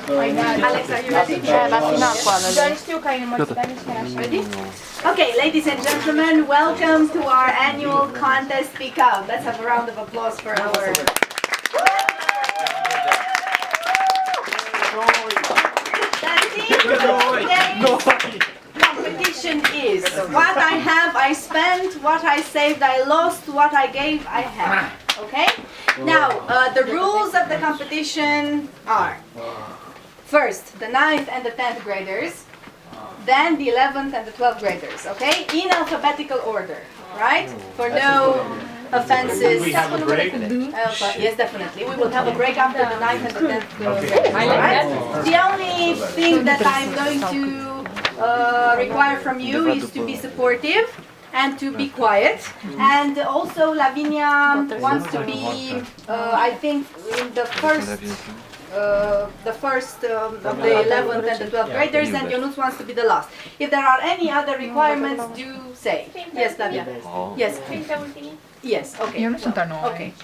Alex, are you ready? Ready? Okay, ladies and gentlemen, welcome to our annual contest Speak Out. Let's have a round of applause for our... Today's competition is what I have, I spent, what I saved, I lost, what I gave, I have. Okay? Now, the rules of the competition are: first, the 9th and the 10th graders, then the 11th and the 12th graders, okay? In alphabetical order, right? For no offenses. We have a break? Yes, definitely. We will have a break after the 9th and the 10th graders, right? The only thing that I'm going to require from you is to be supportive and to be quiet. And also Lavinia wants to be, I think, in the first of the 11th and the 12th graders, and Ionuț wants to be the last. If there are any other requirements, do say. Yes, Lavia. Yes. Yes, okay. Okay.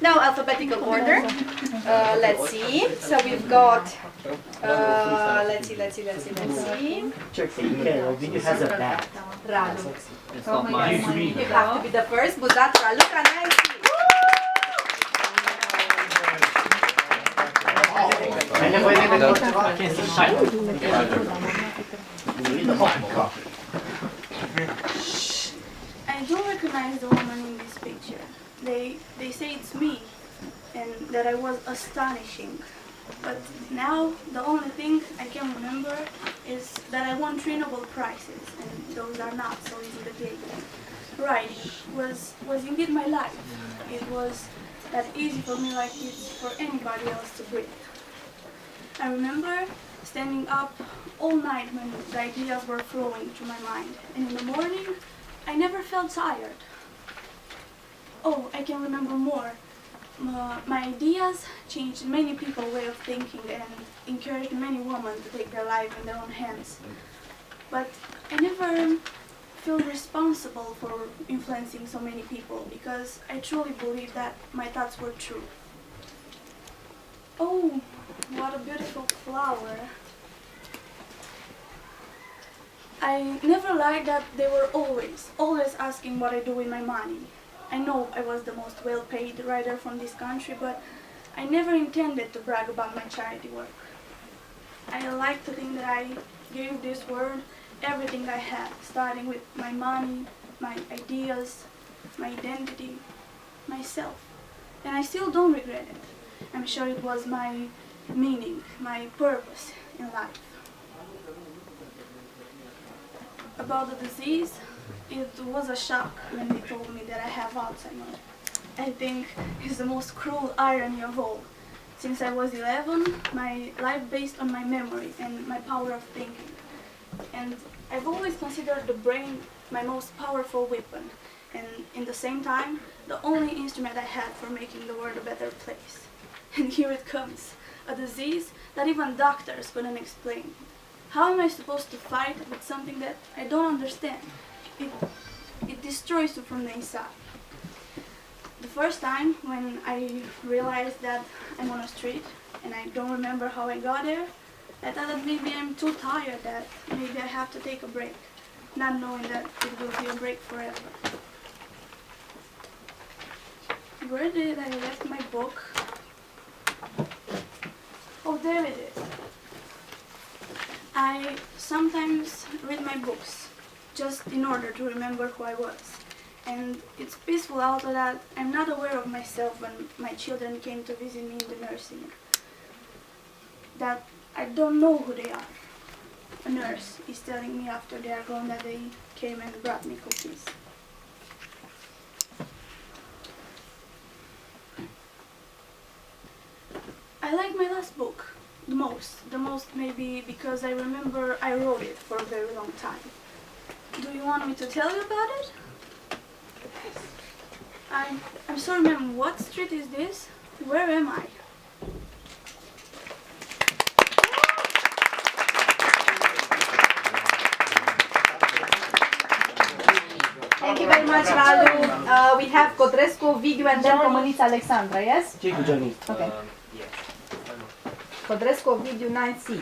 Now alphabetical order. Let's see. So we've got, let's see. Lavinia has a bat. Radu. It's not mine. You have to be the first. Buzat, Raluca, Nancy. I can't see shine. I don't recognize the woman in this picture. They say it's me and that I was astonishing. But now the only thing I can remember is that I won 3 Nobel Prizes, and those are not so easy to get. Writing was indeed my life. It was that easy for me like it's for anybody else to breathe. I remember standing up all night when the ideas were flowing through my mind, and in the morning I never felt tired. Oh, I can remember more. My ideas changed many people's way of thinking and encouraged many women to take their life in their own hands. But I never feel responsible for influencing so many people because I truly believe that my thoughts were true. Oh, what a beautiful flower. I never liked that they were always asking what I do with my money. I know I was the most well-paid writer from this country, but I never intended to brag about my charity work. I like to think that I gave this world everything I had, starting with my money, my ideas, my identity, myself. And I still don't regret it. I'm sure it was my meaning, my purpose in life. About the disease, it was a shock when they told me that I have Alzheimer's. I think it's the most cruel irony of all. Since I was 11, my life based on my memory and my power of thinking. And I've always considered the brain my most powerful weapon, and in the same time, the only instrument I had for making the world a better place. And here it comes, a disease that even doctors couldn't explain. How am I supposed to fight with something that I don't understand? It destroys you from the inside. The first time when I realized that I'm on a street and I don't remember how I got there, I thought that maybe I'm too tired, that maybe I have to take a break, not knowing that it will be a break forever. Where did I left my book? Oh, there it is. I sometimes read my books just in order to remember who I was. And it's peaceful also that I'm not aware of myself when my children came to visit me in the nursing. That I don't know who they are. A nurse is telling me after they are gone that they came and brought me cookies. I like my last book the most maybe because I remember I wrote it for a very long time. Do you want me to tell you about it? I'm sorry, ma'am, what street is this? Where am I? Thank you very much, Ralu. We have Codrescu, Video, and then Comănița Alexandra, yes? Johnny. Okay. Codrescu Ovidiu 9C.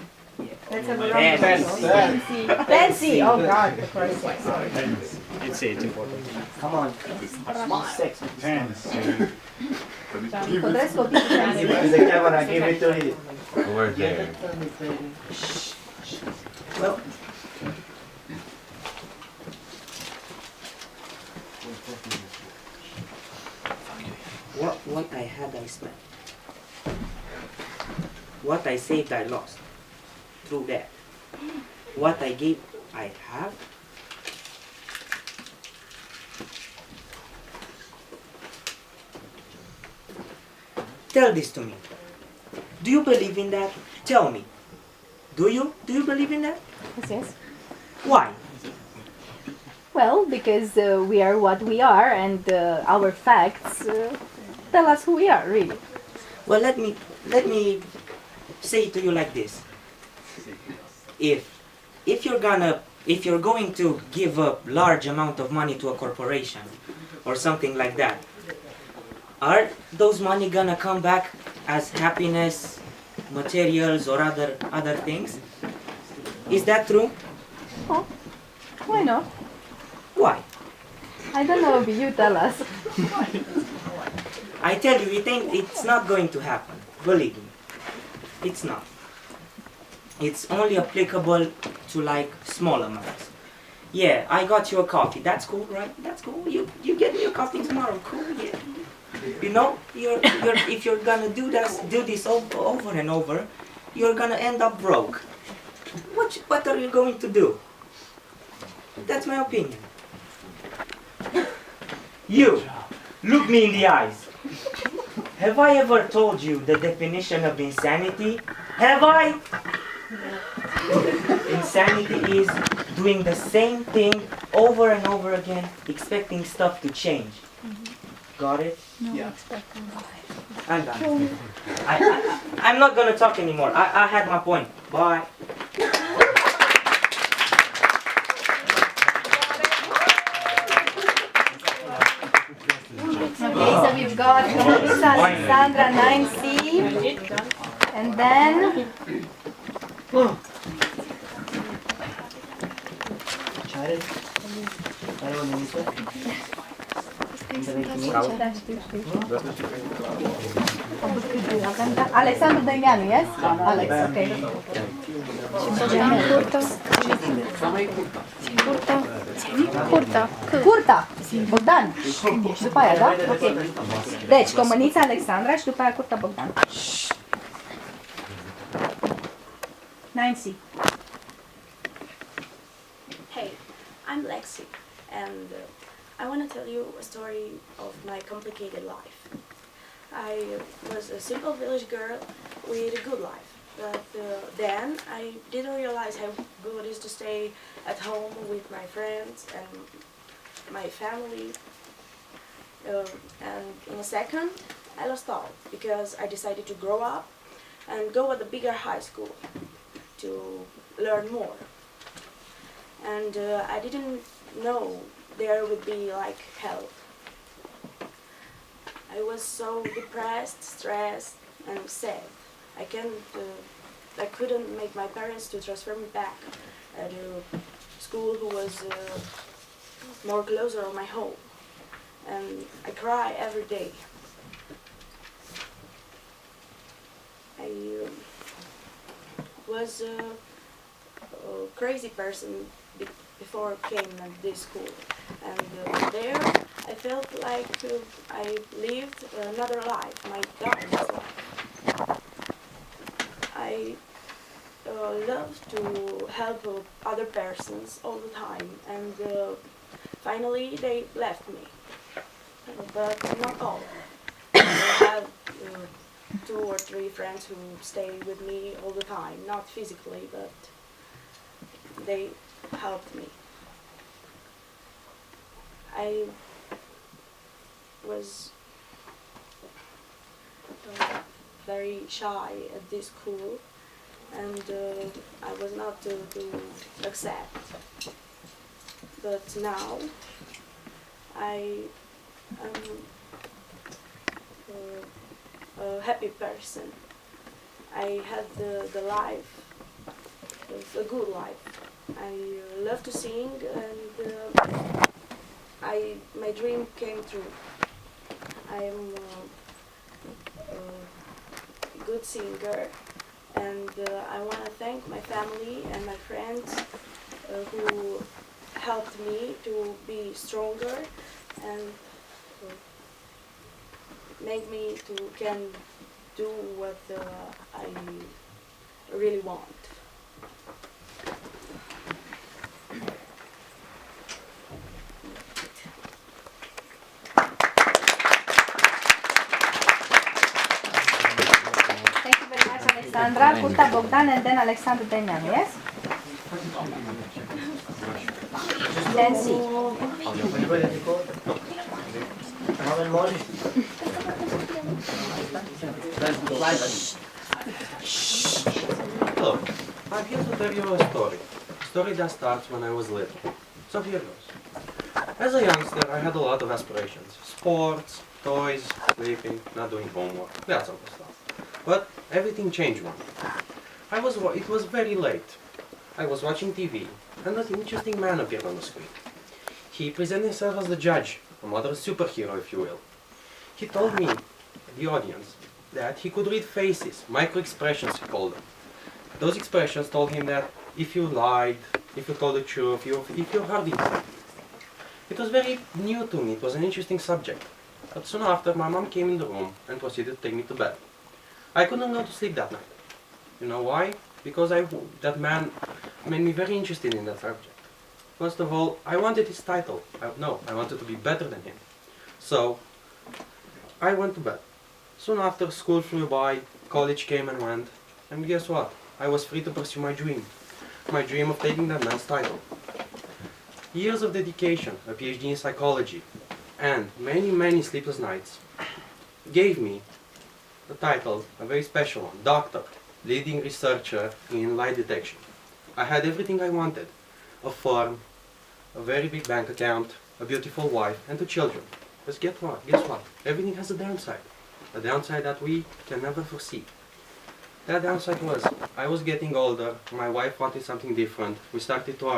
Let's have a 10. round of applause. 10C. Oh God, for Christ's sake. You'd say it's important. Come on. Six. Codrescu Ovidiu 10C. Give it to the camera, give it to him. Over there. Well, what I had, I spent. What I saved, I lost. Through that. What I gave, I have. Tell this to me. Do you believe in that? Tell me. Do you? Do you believe in that? Yes, yes. Why? Well, because we are what we are, and our facts tell us who we are, really. Well, let me say it to you like this. If you're going to give a large amount of money to a corporation or something like that, are those money gonna come back as happiness, materials, or other things? Is that true? Oh, why not? Why? I don't know, but you tell us. I tell you, it's not going to happen. Believe me. It's not. It's only applicable to like small amounts. Yeah, I got you a coffee. That's cool, right? That's cool. You get me a coffee tomorrow. Cool, yeah. You know, if you're gonna do this over and over, you're gonna end up broke. What are you going to do? That's my opinion. You, look me in the eyes. Have I ever told you the definition of insanity? Have I? Insanity is doing the same thing over and over again, expecting stuff to change. Got it? No, Yeah. I'm done. I'm not gonna talk anymore. I had my point. Bye. Okay, so we've got Lisa Alexandra 9C, and then Alexandru Dăineanu, yes? Alex, okay. Curta. Bogdan. După aia, da? Ok. Deci, Comănița Alexandra și după aia Curta Bogdan. 9C. Hey, I'm Lexi, and I want to tell you a story of my complicated life. I was a simple village girl with a good life, but then I didn't realize how good it is to stay at home with my friends and my family. And in a second, I lost all because I decided to grow up and go at a bigger high school to learn more. And I didn't know there would be like hell. I was so depressed, stressed, and sad. I couldn't make my parents to transfer me back at a school who was more closer on my home. And I cry every day. I was a crazy person before I came at this school, and there I felt like I lived another life, my daughter's life. I love to help other persons all the time, and finally they left me, but not all. I have 2 or 3 friends who stay with me all the time, not physically, but they helped me. I was very shy at this school, and I was not to accept. But now I am a happy person. I had the life, it's a good life. I love to sing, and my dream came true. I'm a good singer, and I want to thank my family and my friends who helped me to be stronger and make me to can do what I really want. Thank you very much, Alexandra. Kurta Bogdan and then Alexandru Deneanu, yes? Then C. Hello, I'm here to tell you a story that starts when I was little. So here goes. As a youngster, I had a lot of aspirations. Sports, toys, sleeping, not doing homework, that sort of stuff. But everything changed one day. It was very late. I was watching TV, and an interesting man appeared on the screen. He presented himself as the judge, a modern superhero, if you will. He told me, the audience, that he could read faces, micro-expressions he called them. Those expressions told him that if you lied, if you told the truth, if you hurt him. It was very new to me, it was an interesting subject. But soon after, my mom came in the room and proceeded to take me to bed. I couldn't go to sleep that night. You know why? Because that man made me very interested in that subject. First of all, I wanted his title. I wanted to be better than him. So, I went to bed. Soon after, school flew by, college came and went, and guess what? I was free to pursue my dream of taking that man's title. Years of dedication, a PhD in psychology, and many sleepless nights gave me the title, a very special one, Doctor, leading researcher in lie detection. I had everything I wanted, a farm, a very big bank account, a beautiful wife, and 2 children. But guess what? Everything has a downside that we can never foresee. That downside was, I was getting older, my wife wanted something different, we started to argue.